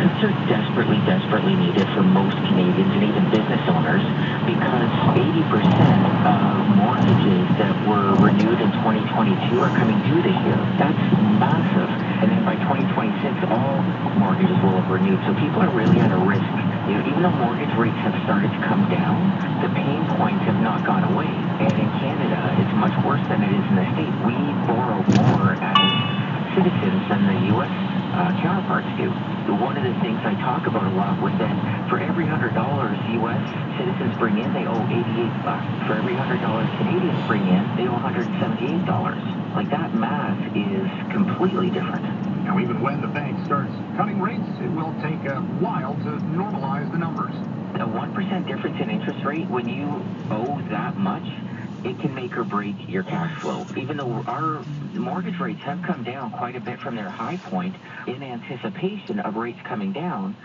Cuts are desperately, desperately needed for most Canadians and even business owners because 80% of mortgages that were renewed in 2022 are coming due this year. That's massive. And then by 2026, all mortgages will have renewed. So people are really at a risk. You know, even though mortgage rates have started to come down, the pain points have not gone away. And in Canada, it's much worse than it is in the States. We borrow more as citizens than the U.S. Counterparts do. One of the things I talk about a lot was that for every $100 U.S. citizens bring in, they owe $88. For every $100 Canadians bring in, they owe $178. Like, that math is completely different. Now, even when the bank starts cutting rates, it will take a while to normalize the numbers. A 1% difference in interest rate, when you owe that much, it can make or break your cash flow. Even though our mortgage rates have come down quite a bit from their high point in anticipation of rates coming down,